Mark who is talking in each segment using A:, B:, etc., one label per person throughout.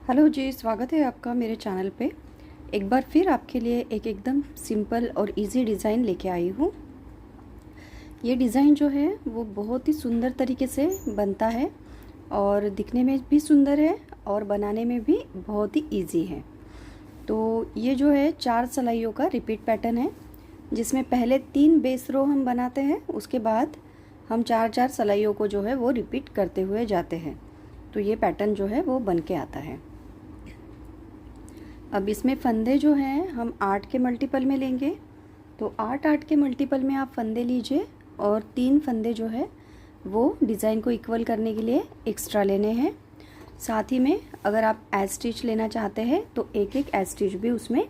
A: Hello जी, स्वागत है आपका मेरे चैनल पे। एक बार फिर आपके लिए एक एकदम सिंपल और इजी डिज़ाइन लेके आई हूँ। ये डिज़ाइन जो है वो बहुत ही सुंदर तरीके से बनता है और दिखने में भी सुंदर है और बनाने में भी बहुत ही इजी है। तो ये जो है 4 सिलाइयों का रिपीट पैटर्न है, जिसमें पहले 3 बेस रो हम बनाते हैं, उसके बाद हम 4-4 सिलाइयों को जो है वो रिपीट करते हुए जाते हैं। तो ये पैटर्न जो है वो बन के आता है। अब इसमें फंदे जो हैं हम 8 के मल्टीपल में लेंगे। तो 8-8 के मल्टीपल में आप फंदे लीजिए और 3 फंदे जो है वो डिज़ाइन को इक्वल करने के लिए एक्स्ट्रा लेने हैं। साथ ही में अगर आप एज स्टिच लेना चाहते हैं तो एक एक एज स्टिच भी उसमें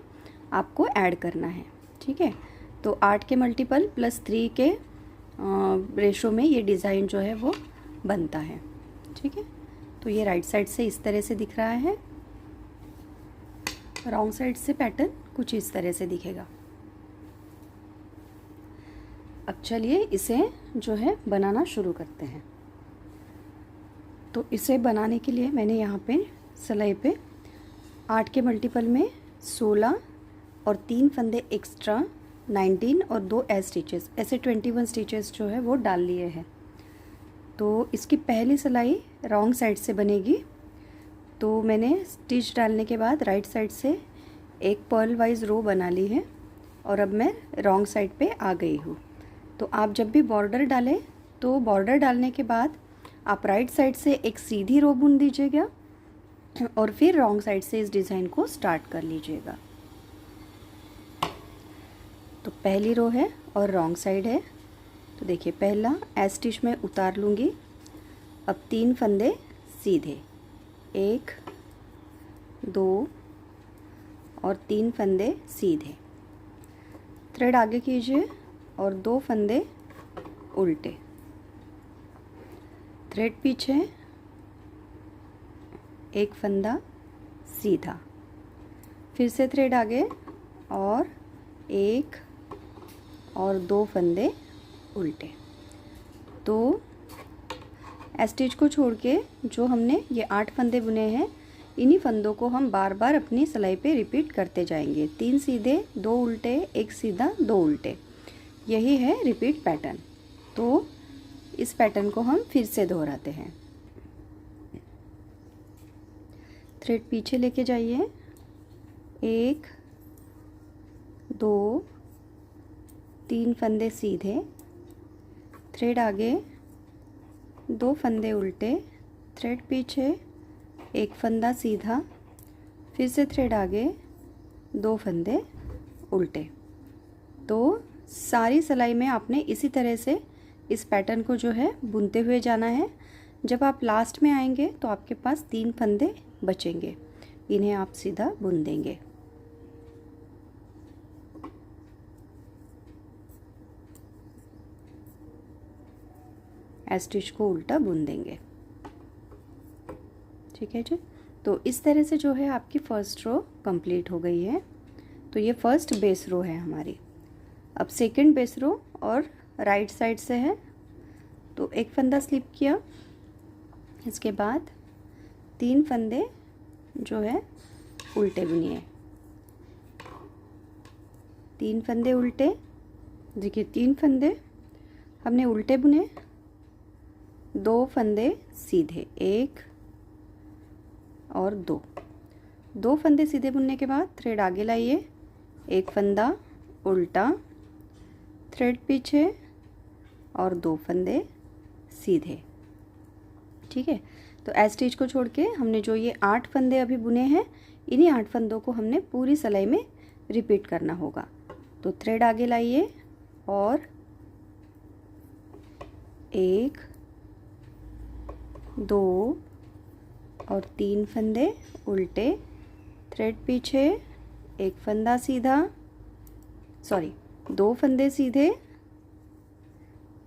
A: आपको ऐड करना है। ठीक है, तो 8 के मल्टीपल प्लस 3 के रेशो में ये डिज़ाइन जो है वो बनता है। ठीक है, तो ये राइट साइड से इस तरह से दिख रहा है, रॉन्ग साइड से पैटर्न कुछ इस तरह से दिखेगा। अब चलिए इसे जो है बनाना शुरू करते हैं। तो इसे बनाने के लिए मैंने यहाँ पे सिलाई पे 8 के मल्टीपल में 16 और 3 फंदे एक्स्ट्रा 19 और 2 एज स्टिचेस, ऐसे 21 स्टिचेस जो है वो डाल लिए हैं। तो इसकी पहली सिलाई रॉन्ग साइड से बनेगी। तो मैंने स्टिच डालने के बाद राइट साइड से एक पर्ल वाइज रो बना ली है और अब मैं रॉन्ग साइड पे आ गई हूँ। तो आप जब भी बॉर्डर डालें तो बॉर्डर डालने के बाद आप राइट साइड से एक सीधी रो बुन दीजिएगा और फिर रॉन्ग साइड से इस डिज़ाइन को स्टार्ट कर लीजिएगा। तो पहली रो है और रॉन्ग साइड है। तो देखिए, पहला एज स्टिच में उतार लूँगी। अब 3 फंदे सीधे, 1 2 और 3 फंदे सीधे, थ्रेड आगे कीजिए और 2 फंदे उल्टे, थ्रेड पीछे, 1 फंदा सीधा, फिर से थ्रेड आगे और 1 और 2 फंदे उल्टे। तो स्टिच को छोड़ के जो हमने ये 8 फंदे बुने हैं, इन्हीं फंदों को हम बार बार अपनी सिलाई पे रिपीट करते जाएंगे। 3 सीधे, 2 उल्टे, 1 सीधा, 2 उल्टे, यही है रिपीट पैटर्न। तो इस पैटर्न को हम फिर से दोहराते हैं। थ्रेड पीछे लेके जाइए, 1 2 3 फंदे सीधे, थ्रेड आगे, 2 फंदे उल्टे, थ्रेड पीछे, 1 फंदा सीधा, फिर से थ्रेड आगे, 2 फंदे उल्टे। तो सारी सिलाई में आपने इसी तरह से इस पैटर्न को जो है बुनते हुए जाना है। जब आप लास्ट में आएंगे तो आपके पास 3 फंदे बचेंगे, इन्हें आप सीधा बुन देंगे। स्टिच को उल्टा बुन देंगे। ठीक है जी। तो इस तरह से जो है आपकी फर्स्ट रो कंप्लीट हो गई है। तो ये फर्स्ट बेस रो है हमारी। अब सेकंड बेस रो और राइट साइड से है। तो 1 फंदा स्लिप किया, इसके बाद 3 फंदे जो है उल्टे बुनिए, 3 फंदे उल्टे। देखिए, 3 फंदे हमने उल्टे बुने, 2 फंदे सीधे, 1 और 2 फंदे सीधे बुनने के बाद थ्रेड आगे लाइए, 1 फंदा उल्टा, थ्रेड पीछे और 2 फंदे सीधे। ठीक है, तो एज स्टिच को छोड़ के हमने जो ये 8 फंदे अभी बुने हैं, इन्हीं 8 फंदों को हमने पूरी सिलाई में रिपीट करना होगा। तो थ्रेड आगे लाइए और 1 2 और 3 फंदे उल्टे, थ्रेड पीछे, 1 फंदा सीधा, 2 फंदे सीधे,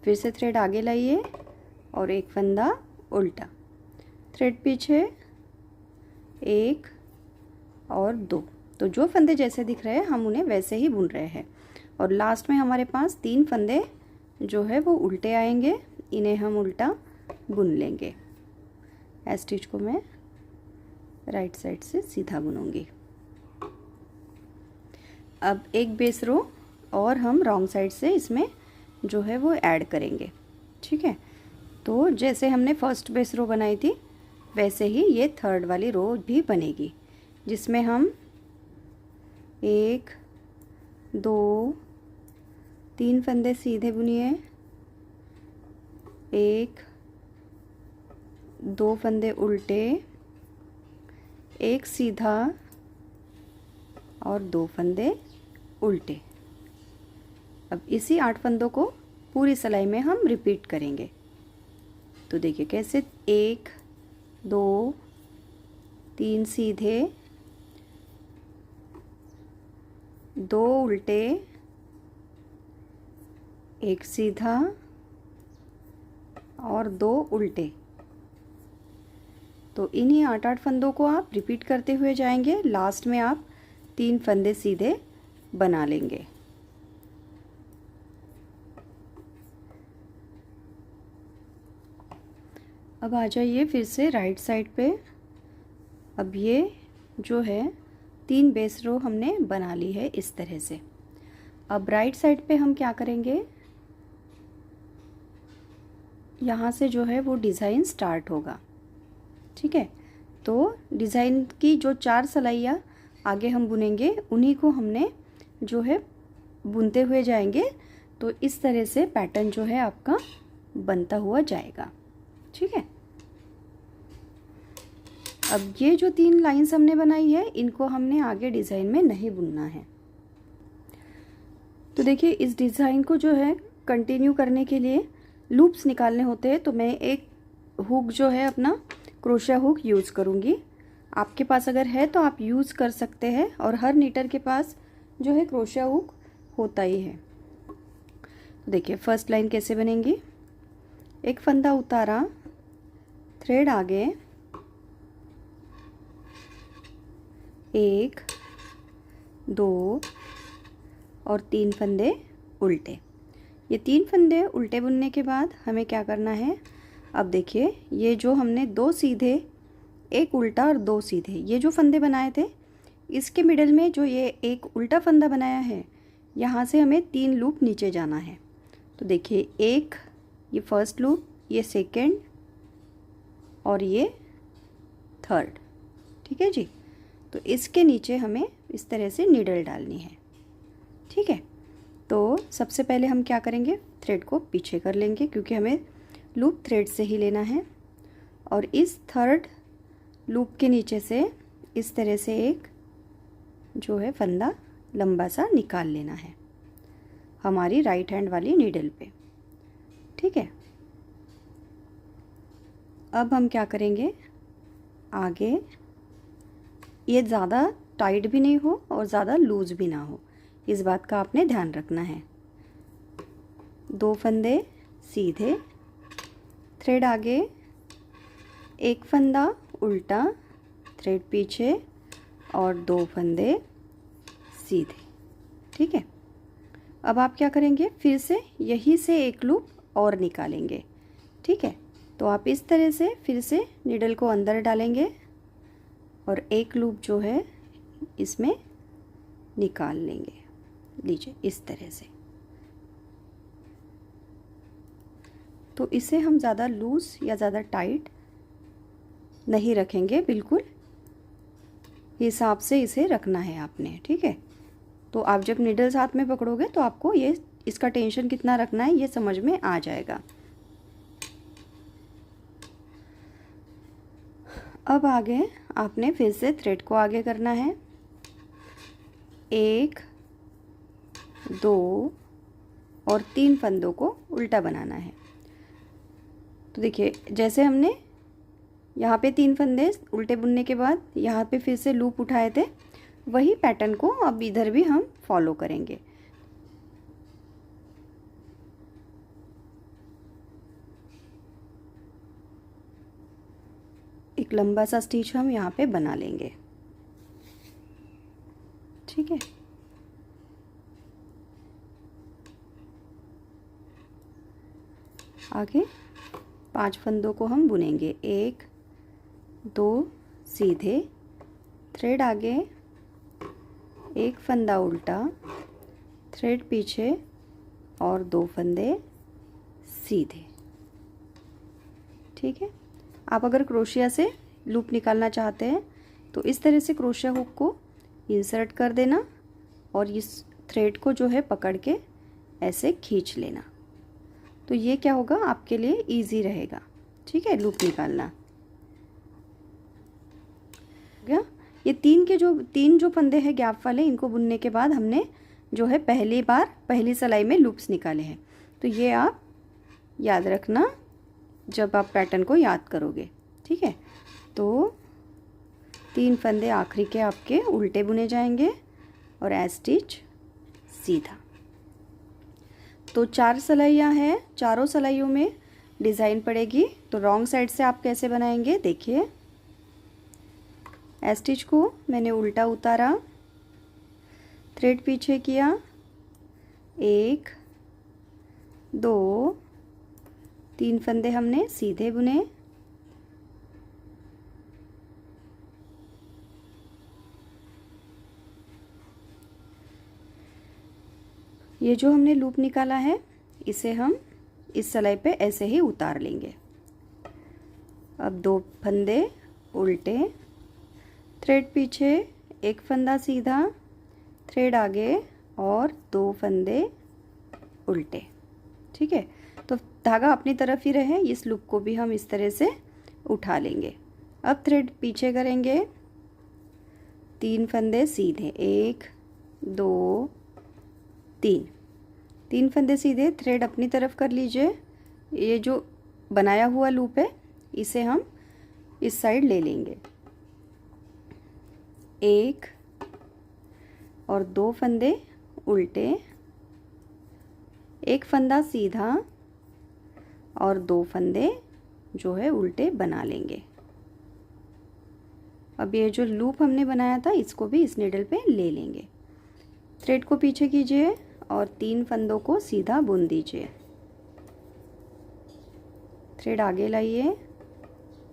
A: फिर से थ्रेड आगे लाइए और 1 फंदा उल्टा, थ्रेड पीछे, 1 और 2। तो जो फंदे जैसे दिख रहे हैं हम उन्हें वैसे ही बुन रहे हैं। और लास्ट में हमारे पास 3 फंदे जो है वो उल्टे आएंगे, इन्हें हम उल्टा बुन लेंगे। स्टिच को मैं राइट साइड से सीधा बुनूंगी। अब एक बेस रो और हम रॉन्ग साइड से इसमें जो है वो ऐड करेंगे। ठीक है, तो जैसे हमने फर्स्ट बेस रो बनाई थी वैसे ही ये थर्ड वाली रो भी बनेगी, जिसमें हम 1 2 3 फंदे सीधे बुनिए, 1 2 फंदे उल्टे, 1 सीधा और 2 फंदे उल्टे। अब इसी 8 फंदों को पूरी सिलाई में हम रिपीट करेंगे। तो देखिए कैसे, 1 2 3 सीधे, 2 उल्टे, 1 सीधा और 2 उल्टे। तो इन्हीं 8 फंदों को आप रिपीट करते हुए जाएंगे। लास्ट में आप 3 फंदे सीधे बना लेंगे। अब आ जाइए फिर से राइट साइड पे। अब ये जो है 3 बेस रो हमने बना ली है इस तरह से। अब राइट साइड पे हम क्या करेंगे, यहाँ से जो है वो डिज़ाइन स्टार्ट होगा। ठीक है, तो डिज़ाइन की जो 4 सिलाइयाँ आगे हम बुनेंगे उन्हीं को हमने जो है बुनते हुए जाएंगे। तो इस तरह से पैटर्न जो है आपका बनता हुआ जाएगा। ठीक है, अब ये जो 3 लाइंस हमने बनाई है इनको हमने आगे डिज़ाइन में नहीं बुनना है। तो देखिए इस डिज़ाइन को जो है कंटिन्यू करने के लिए लूप्स निकालने होते हैं। तो मैं एक हुक जो है अपना क्रोशिया हुक यूज़ करूँगी। आपके पास अगर है तो आप यूज़ कर सकते हैं, और हर नीटर के पास जो है क्रोशिया हुक होता ही है। तो देखिए फर्स्ट लाइन कैसे बनेगी, एक फंदा उतारा, थ्रेड आगे, 1 2 और 3 फंदे उल्टे। ये 3 फंदे उल्टे बुनने के बाद हमें क्या करना है, अब देखिए ये जो हमने 2 सीधे, 1 उल्टा और 2 सीधे ये जो फंदे बनाए थे, इसके मिडल में जो ये एक उल्टा फंदा बनाया है, यहाँ से हमें 3 लूप नीचे जाना है। तो देखिए एक ये फर्स्ट लूप, ये सेकंड और ये थर्ड। ठीक है जी, तो इसके नीचे हमें इस तरह से नीडल डालनी है। ठीक है, तो सबसे पहले हम क्या करेंगे, थ्रेड को पीछे कर लेंगे क्योंकि हमें लूप थ्रेड से ही लेना है। और इस थर्ड लूप के नीचे से इस तरह से एक जो है फंदा लंबा सा निकाल लेना है हमारी राइट हैंड वाली नीडल पे। ठीक है, अब हम क्या करेंगे, आगे ये ज़्यादा टाइट भी नहीं हो और ज़्यादा लूज भी ना हो, इस बात का आपने ध्यान रखना है। 2 फंदे सीधे, थ्रेड आगे, 1 फंदा उल्टा, थ्रेड पीछे और 2 फंदे सीधे। ठीक है, अब आप क्या करेंगे, फिर से यहीं से एक लूप और निकालेंगे। ठीक है, तो आप इस तरह से फिर से नीडल को अंदर डालेंगे और एक लूप जो है इसमें निकाल लेंगे। लीजिए इस तरह से। तो इसे हम ज़्यादा लूज या ज़्यादा टाइट नहीं रखेंगे, बिल्कुल हिसाब से इसे रखना है आपने। ठीक है, तो आप जब नीडल्स हाथ में पकड़ोगे तो आपको ये इसका टेंशन कितना रखना है ये समझ में आ जाएगा। अब आगे आपने फिर से थ्रेड को आगे करना है, 1 2 और 3 फंदों को उल्टा बनाना है। तो देखिए जैसे हमने यहाँ पे 3 फंदे उल्टे बुनने के बाद यहाँ पे फिर से लूप उठाए थे, वही पैटर्न को अब इधर भी हम फॉलो करेंगे। एक लंबा सा स्टिच हम यहाँ पे बना लेंगे। ठीक है, आगे 5 फंदों को हम बुनेंगे, 1 2 सीधे, थ्रेड आगे, एक फंदा उल्टा, थ्रेड पीछे और 2 फंदे सीधे। ठीक है। आप अगर क्रोशिया से लूप निकालना चाहते हैं तो इस तरह से क्रोशिया हुक को इंसर्ट कर देना और इस थ्रेड को जो है पकड़ के ऐसे खींच लेना, तो ये क्या होगा, आपके लिए इजी रहेगा। ठीक है, लूप निकालना गया। ये तीन जो फंदे हैं गैप वाले, इनको बुनने के बाद हमने जो है पहली सिलाई में लूप्स निकाले हैं। तो ये आप याद रखना जब आप पैटर्न को याद करोगे। ठीक है, तो 3 फंदे आखिरी के आपके उल्टे बुने जाएंगे और एज स्टिच सीधा। तो 4 सिलाइयाँ हैं, चारों सिलाइयों में डिज़ाइन पड़ेगी। तो रॉन्ग साइड से आप कैसे बनाएंगे, देखिए। एज स्टिच को मैंने उल्टा उतारा, थ्रेड पीछे किया, 1 2 3 फंदे हमने सीधे बुने, ये जो हमने लूप निकाला है इसे हम इस सिलाई पे ऐसे ही उतार लेंगे। अब 2 फंदे उल्टे, थ्रेड पीछे, एक फंदा सीधा, थ्रेड आगे और 2 फंदे उल्टे। ठीक है, तो धागा अपनी तरफ ही रहे, इस लूप को भी हम इस तरह से उठा लेंगे। अब थ्रेड पीछे करेंगे, 3 फंदे सीधे, 1 2 3 फंदे सीधे, थ्रेड अपनी तरफ कर लीजिए। ये जो बनाया हुआ लूप है इसे हम इस साइड ले लेंगे, 1 और 2 फंदे उल्टे, एक फंदा सीधा और 2 फंदे जो है उल्टे बना लेंगे। अब ये जो लूप हमने बनाया था इसको भी इस नीडल पे ले लेंगे। थ्रेड को पीछे कीजिए और 3 फंदों को सीधा बुन दीजिए, थ्रेड आगे लाइए,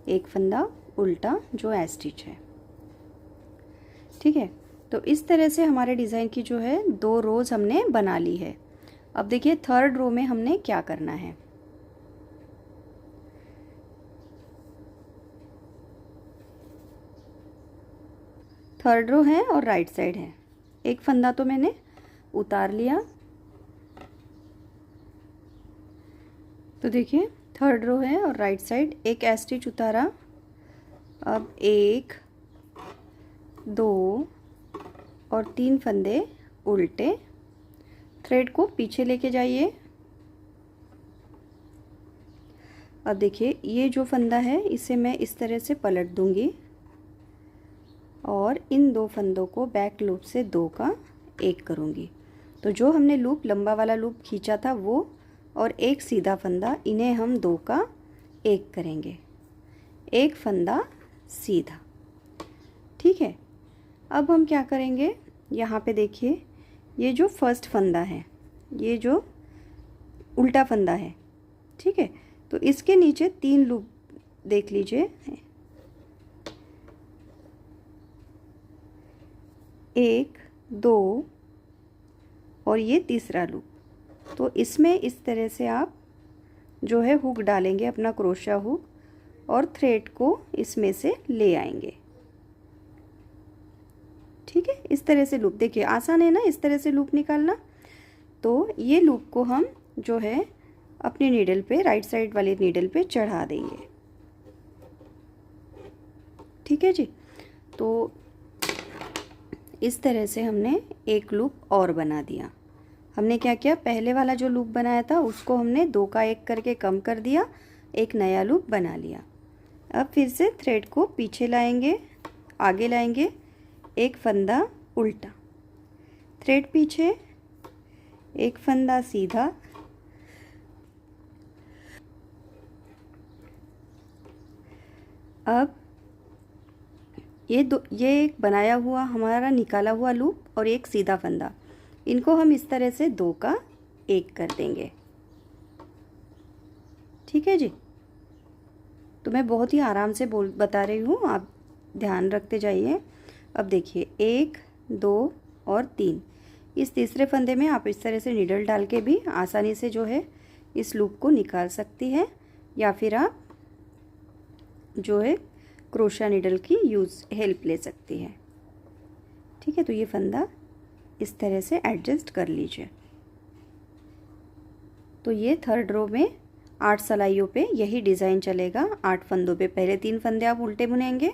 A: एक फंदा उल्टा जो एज स्टिच है। ठीक है, तो इस तरह से हमारे डिज़ाइन की जो है 2 रोज़ हमने बना ली है। अब देखिए 3rd रो में हमने क्या करना है। थर्ड रो है और राइट साइड है, एक फंदा तो मैंने उतार लिया। तो देखिए 3rd रो है और राइट साइड एक एज स्टिच उतारा। अब 1 2 और 3 फंदे उल्टे, थ्रेड को पीछे लेके जाइए। अब देखिए ये जो फंदा है इसे मैं इस तरह से पलट दूंगी और इन 2 फंदों को बैक लूप से 2 का 1 करूंगी। तो जो हमने लूप लंबा वाला लूप खींचा था वो और एक सीधा फंदा, इन्हें हम 2 का 1 करेंगे, एक फंदा सीधा। ठीक है, अब हम क्या करेंगे, यहाँ पे देखिए ये जो फर्स्ट फंदा है, ये जो उल्टा फंदा है, ठीक है, तो इसके नीचे 3 लूप देख लीजिए, 1 2 और ये तीसरा लूप। तो इसमें इस तरह से आप जो है हुक डालेंगे, अपना क्रोशिया हुक, और थ्रेड को इसमें से ले आएंगे। ठीक है, इस तरह से लूप, देखिए आसान है ना इस तरह से लूप निकालना। तो ये लूप को हम जो है अपने नीडल पे, राइट साइड वाले नीडल पे चढ़ा देंगे। ठीक है जी, तो इस तरह से हमने एक लूप और बना दिया। हमने क्या किया, पहले वाला जो लूप बनाया था उसको हमने 2 का 1 करके कम कर दिया, एक नया लूप बना लिया। अब फिर से थ्रेड को पीछे लाएंगे, आगे लाएंगे, एक फंदा उल्टा, थ्रेड पीछे, एक फंदा सीधा, अब ये एक बनाया हुआ हमारा निकाला हुआ लूप और एक सीधा फंदा, इनको हम इस तरह से 2 का 1 कर देंगे। ठीक है जी, तो मैं बहुत ही आराम से बता रही हूँ, आप ध्यान रखते जाइए। अब देखिए 1 2 और 3, इस तीसरे फंदे में आप इस तरह से नीडल डाल के भी आसानी से जो है इस लूप को निकाल सकती है, या फिर आप जो है क्रोशा नीडल की हेल्प ले सकती है। ठीक है, तो ये फंदा इस तरह से एडजस्ट कर लीजिए। तो ये थर्ड रो में 8 सिलाइयों पे यही डिज़ाइन चलेगा। 8 फंदों पे पहले 3 फंदे आप उल्टे बुनेंगे।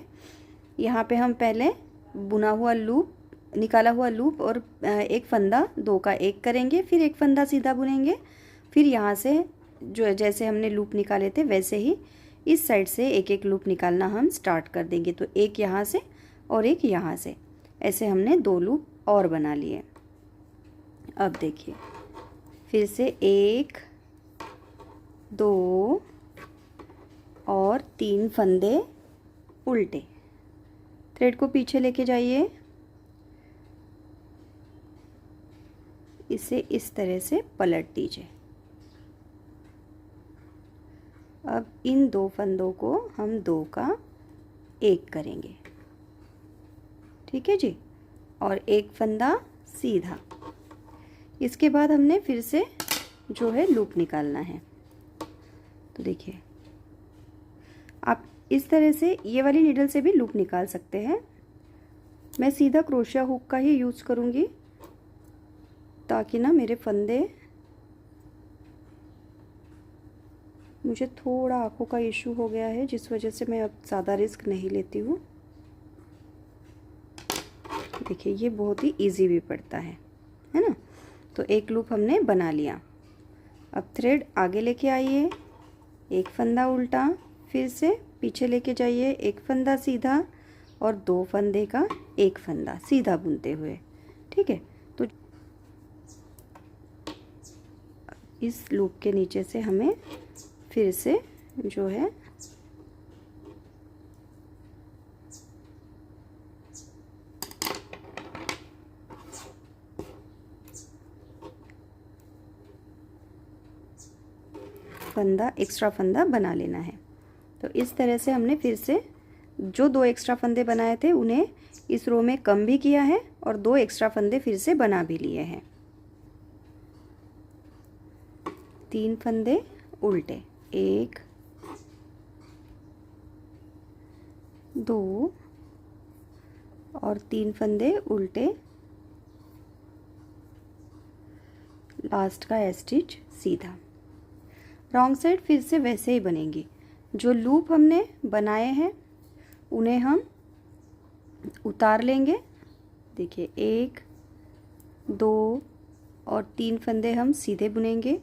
A: यहाँ पे हम पहले बुना हुआ लूप, निकाला हुआ लूप और एक फंदा 2 का एक करेंगे, फिर एक फंदा सीधा बुनेंगे। फिर यहाँ से जो जैसे हमने लूप निकाले थे वैसे ही इस साइड से एक एक लूप निकालना हम स्टार्ट कर देंगे। तो एक यहाँ से और एक यहाँ से, ऐसे हमने 2 लूप और बना लिए। अब देखिए फिर से 1 2 और 3 फंदे उल्टे, थ्रेड को पीछे लेके जाइए, इसे इस तरह से पलट दीजिए। अब इन 2 फंदों को हम 2 का एक करेंगे। ठीक है जी, और एक फंदा सीधा। इसके बाद हमने फिर से जो है लूप निकालना है। तो देखिए आप इस तरह से ये वाली नीडल से भी लूप निकाल सकते हैं। मैं सीधा क्रोशिया हुक का ही यूज़ करूँगी ताकि ना मेरे फंदे, मुझे थोड़ा आँखों का इशू हो गया है जिस वजह से मैं अब ज़्यादा रिस्क नहीं लेती हूँ। देखिए ये बहुत ही इजी भी पड़ता है ना। तो एक लूप हमने बना लिया। अब थ्रेड आगे लेके आइए, एक फंदा उल्टा, फिर से पीछे लेके जाइए, एक फंदा सीधा और 2 फंदे का एक फंदा सीधा बुनते हुए। ठीक है, तो इस लूप के नीचे से हमें फिर से जो है फंदा, एक्स्ट्रा फंदा बना लेना है। तो इस तरह से हमने फिर से जो 2 एक्स्ट्रा फंदे बनाए थे उन्हें इस रो में कम भी किया है और 2 एक्स्ट्रा फंदे फिर से बना भी लिए हैं। 3 फंदे उल्टे, 1 2 और 3 फंदे उल्टे, लास्ट का स्टिच सीधा। रॉन्ग साइड फिर से वैसे ही बनेंगी। जो लूप हमने बनाए हैं उन्हें हम उतार लेंगे। देखिए 1 2 और 3 फंदे हम सीधे बुनेंगे।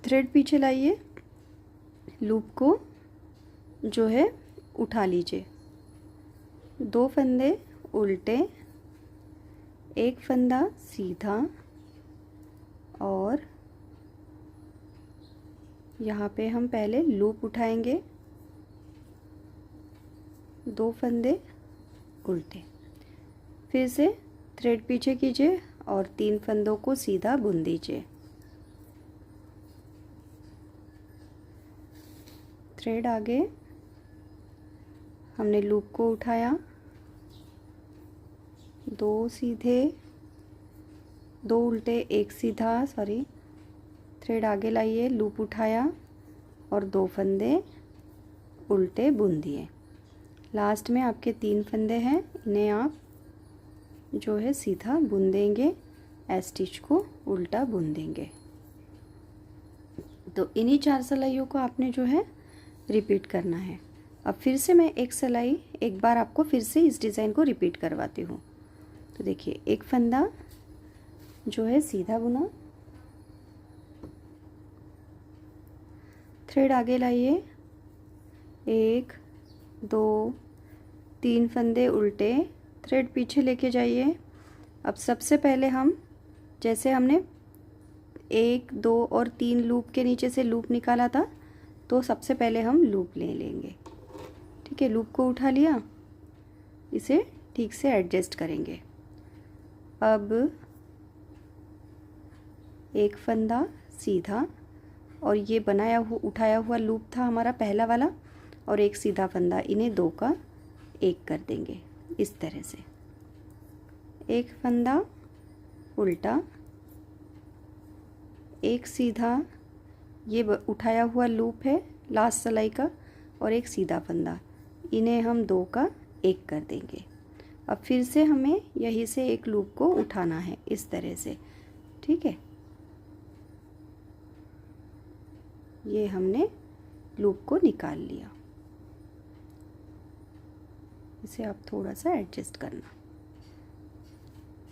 A: थ्रेड पीछे लाइए, लूप को जो है उठा लीजिए, 2 फंदे उल्टे, एक फंदा सीधा और यहाँ पे हम पहले लूप उठाएंगे, 2 फंदे उल्टे, फिर से थ्रेड पीछे कीजिए और 3 फंदों को सीधा बुन दीजिए। थ्रेड आगे, हमने लूप को उठाया, 2 सीधे, 2 उल्टे, एक सीधा, सॉरी, थ्रेड आगे लाइए, लूप उठाया और 2 फंदे उल्टे बुन दिए। लास्ट में आपके 3 फंदे हैं, इन्हें आप जो है सीधा बुन देंगे, स्टिच को उल्टा बुन देंगे। तो इन्हीं 4 सिलाइयों को आपने जो है रिपीट करना है। अब फिर से मैं एक सिलाई एक बार आपको फिर से इस डिज़ाइन को रिपीट करवाती हूँ। तो देखिए एक फंदा जो है सीधा बुना, थ्रेड आगे लाइए, 1 2 3 फंदे उल्टे, थ्रेड पीछे लेके जाइए। अब सबसे पहले हम, जैसे हमने 1 2 और 3 लूप के नीचे से लूप निकाला था, तो सबसे पहले हम लूप ले लेंगे। ठीक है, लूप को उठा लिया, इसे ठीक से एडजस्ट करेंगे। अब एक फंदा सीधा और ये बनाया हुआ उठाया हुआ लूप था हमारा पहला वाला, और एक सीधा फंदा, इन्हें 2 का एक कर देंगे। इस तरह से, एक फंदा उल्टा, एक सीधा, ये उठाया हुआ लूप है लास्ट सिलाई का, और एक सीधा फंदा, इन्हें हम 2 का 1 कर देंगे। अब फिर से हमें यहीं से एक लूप को उठाना है इस तरह से, ठीक है। ये हमने लूप को निकाल लिया। इसे आप थोड़ा सा एडजस्ट करना।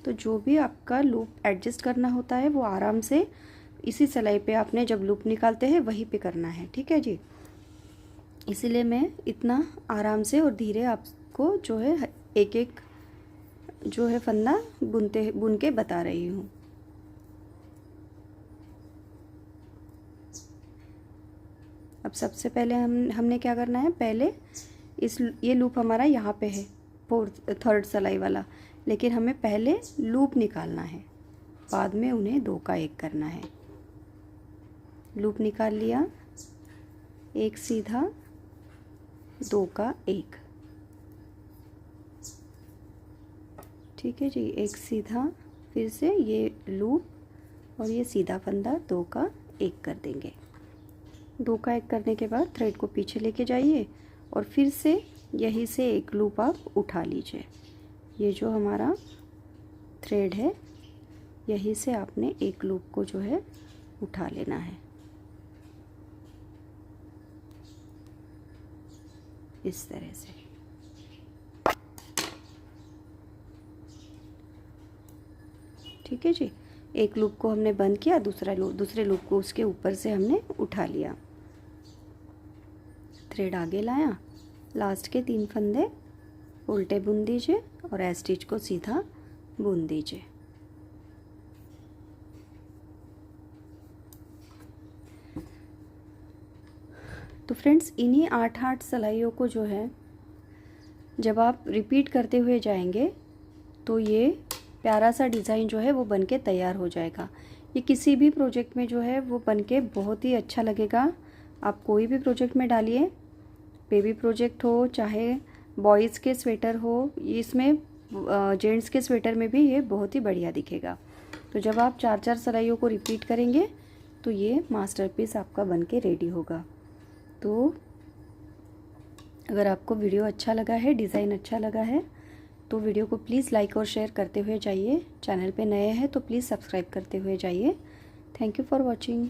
A: तो जो भी आपका लूप एडजस्ट करना होता है वो आराम से इसी सिलाई पे आपने जब लूप निकालते हैं वहीं पे करना है, ठीक है जी। इसीलिए मैं इतना आराम से और धीरे आपको जो है एक एक जो है फंदा बुन के बता रही हूँ। अब सबसे पहले हमने क्या करना है, पहले ये लूप हमारा यहाँ पे है थर्ड सिलाई वाला, लेकिन हमें पहले लूप निकालना है, बाद में उन्हें 2 का 1 करना है। लूप निकाल लिया, एक सीधा, 2 का 1, ठीक है जी। एक सीधा, फिर से ये लूप और ये सीधा फंदा 2 का 1 कर देंगे। 2 का 1 करने के बाद थ्रेड को पीछे लेके जाइए और फिर से यहीं से एक लूप आप उठा लीजिए। ये जो हमारा थ्रेड है यहीं से आपने एक लूप को जो है उठा लेना है इस तरह से। ठीक है जी, एक लूप को हमने बंद किया, दूसरे लूप को उसके ऊपर से हमने उठा लिया, थ्रेड आगे लाया, लास्ट के 3 फंदे उल्टे बुन दीजिए और ए स्टिच को सीधा बुन दीजिए। तो फ्रेंड्स, इन्हीं 8 सिलाइयों को जो है जब आप रिपीट करते हुए जाएंगे तो ये प्यारा सा डिज़ाइन जो है वो बनके तैयार हो जाएगा। ये किसी भी प्रोजेक्ट में जो है वो बनके बहुत ही अच्छा लगेगा। आप कोई भी प्रोजेक्ट में डालिए, बेबी प्रोजेक्ट हो चाहे बॉयज़ के स्वेटर हो, इसमें जेंट्स के स्वेटर में भी ये बहुत ही बढ़िया दिखेगा। तो जब आप 4 सिलाइयों को रिपीट करेंगे तो ये मास्टरपीस आपका बनके रेडी होगा। तो अगर आपको वीडियो अच्छा लगा है, डिज़ाइन अच्छा लगा है, तो वीडियो को प्लीज़ लाइक और शेयर करते हुए जाइए। चैनल पे नए हैं तो प्लीज़ सब्सक्राइब करते हुए जाइए। Thank you for watching.